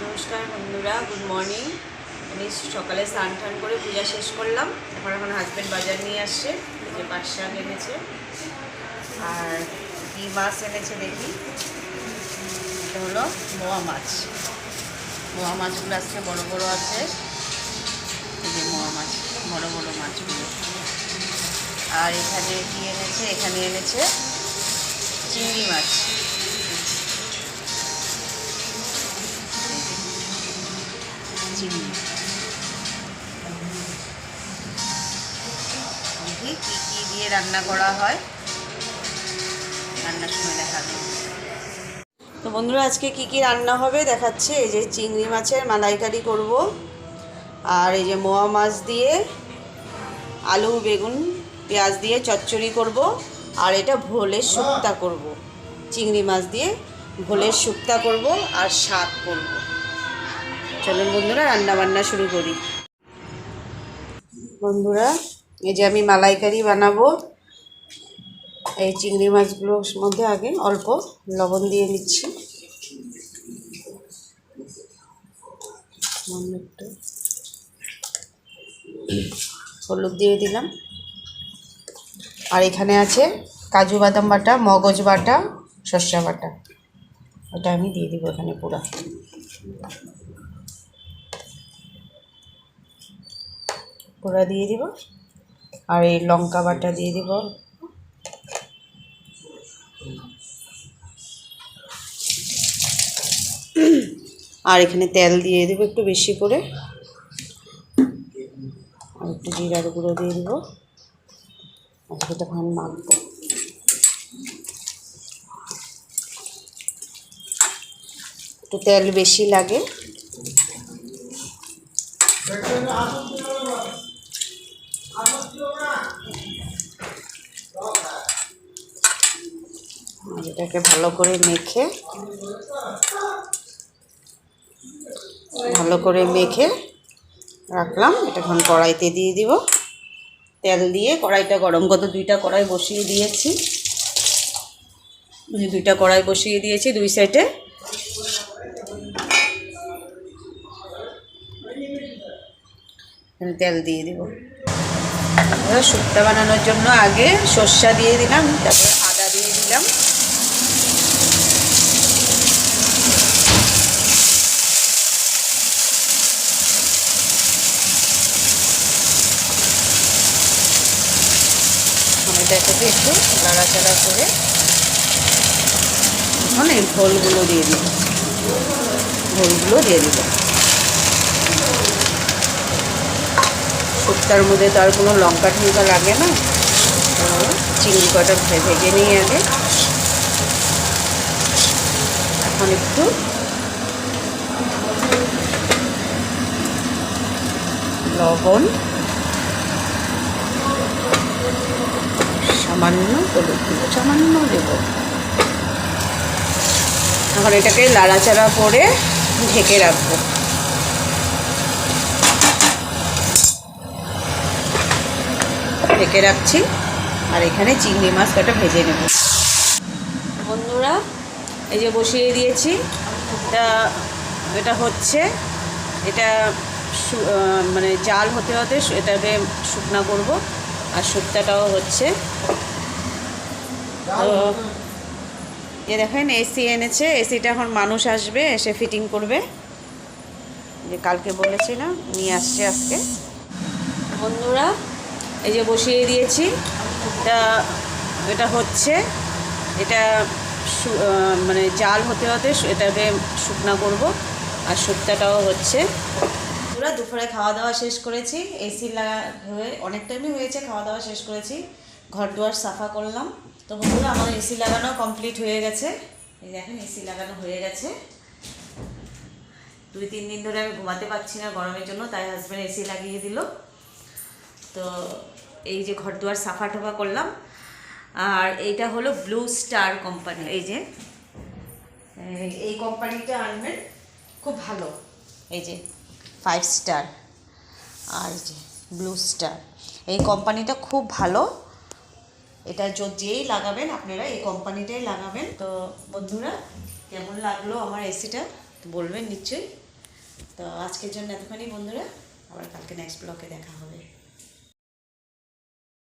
নমস্কার বন্ধুরা, good morning. আমি সকালে স্নান টান করে পূজা শেষ করলাম। এখন হাজব্যান্ড বাজার নিয়ে আসছে, যে পাট শাক এনেছে আর কি মাছ এনেছে দেখি। এটা হলো মোয়া মাছ। মোয়া মাছগুলো আজকে বড় বড় আছে, এই যে মোয়া মাছ, বড় বড় মাছগুলো। আর এখানে কি এনেছে, এখানে এনেছে চিংড়ি মাছ। চিংড়ি দেখি কী কী দিয়ে রান্না করা হয়, রান্নার সময় দেখাবে। তো বন্ধুরা, আজকে কি কি রান্না হবে দেখাচ্ছে। এই যে চিংড়ি মাছের মালাইকারি করব, আর এই যে মোয়া মাছ দিয়ে আলু বেগুন পেঁয়াজ দিয়ে চচ্চড়ি করব, আর এটা ভোলের শুক্তা করব। চিংড়ি মাছ দিয়ে ভোলের শুক্তা করব আর শাক করব। চলুন বন্ধুরা, রান্না বান্না শুরু করি। বন্ধুরা, এই যে আমি মালাইকারি বানাবো। এই চিংড়ি মাছগুলোর মধ্যে আগে অল্প লবণ দিয়ে নিচ্ছি, একটু হলুদ দিয়ে দিলাম। আর এখানে আছে কাজু বাদাম বাটা, মগজ বাটা, সর্ষে বাটা, ওটা আমি দিয়ে দিব এখানে পুরো। পুরো দিয়ে দিব। আর এই লঙ্কা বাটা দিয়ে দিব। আর এখানে তেল দিয়ে দেবো একটু বেশি করে, আর একটু জিরার গুঁড়ো দিয়ে দেবো। আজকে তখন মাখবো। একটু তেল বেশি লাগে। এটাকে ভালো করে মেখে রাখলাম। এটা এখন কড়াইতে দিয়ে দিব। তেল দিয়ে কড়াইটা গরম করতে, দুইটা কড়াই বসিয়ে দিয়েছি। দুই সাইডে। তেল দিয়ে দিব। শুক্তা বানানোর জন্য আগে সর্ষা দিয়ে দিলাম, তারপরে আদা দিয়ে দিলাম। এটাকে একটু নাড়াচাড়া করে এখন এই ঘোলগুলো দিয়ে দিব। শুক্তার মধ্যে তো আর কোনো লঙ্কা টঙ্কা লাগে না। চিংড়ি কটা ভেজে নিই আগে। এখন একটু লবণ, সামান্য হলুদ সামান্য দেব। এখন এটাকে নাড়াচাড়া করে ঢেকে রাখবো। ঢেকে রাখছি। আর এখানে চিংড়ি মাছ কটা ভেজে নেব। বন্ধুরা, এই যে বসিয়ে দিয়েছি। এটা হচ্ছে, এটা মানে জাল হতে হতে এটাকে শুকনা করব। আর শুক্তাটাও হচ্ছে। তো এ দেখেন এসি এনেছে। এসিটা এখন মানুষ আসবে, এসে ফিটিং করবে। যে কালকে বলেছিলাম, নিয়ে আসছে আজকে। বন্ধুরা, এই যে বসিয়ে দিয়েছি। এটা হচ্ছে, এটা মানে জাল হতে হতে এটাকে শুকনা করব। আর শুক্তাটাও হচ্ছে। পুরো দুপুরে খাওয়া দাওয়া শেষ করেছি। এসি হয়ে অনেক টাইমই হয়েছে, খাওয়া দাওয়া শেষ করেছি। ঘর দুয়ার সাফা করলাম। তো বন্ধুরা, আমার এসি লাগানো কমপ্লিট হয়ে গেছে। এই দেখেন, এসি লাগানো হয়ে গেছে। 2-3 দিন ধরে আমি ঘুমাতে পারছি না গরমের জন্য, তাই হাজব্যান্ড এসি লাগিয়ে দিল। তো এই যে ঘর দুয়ার সাফা টাফা করলাম। আর এইটা হলো ব্লু স্টার কোম্পানি। এই যে এই কোম্পানিটা আনবেন, খুব ভালো। এই যে 5 স্টার। আর এই যে ব্লু স্টার, এই কোম্পানিটা খুব ভালো। এটা যেই লাগাবেন আপনারা এই কোম্পানিটাই লাগাবেন। তো বন্ধুরা, কেমন লাগলো আমার এসিটা বলবেন নিশ্চয়ই। তো আজকের জন্য এতখানি বন্ধুরা, আবার কালকে নেক্সট ব্লগে দেখা হবে।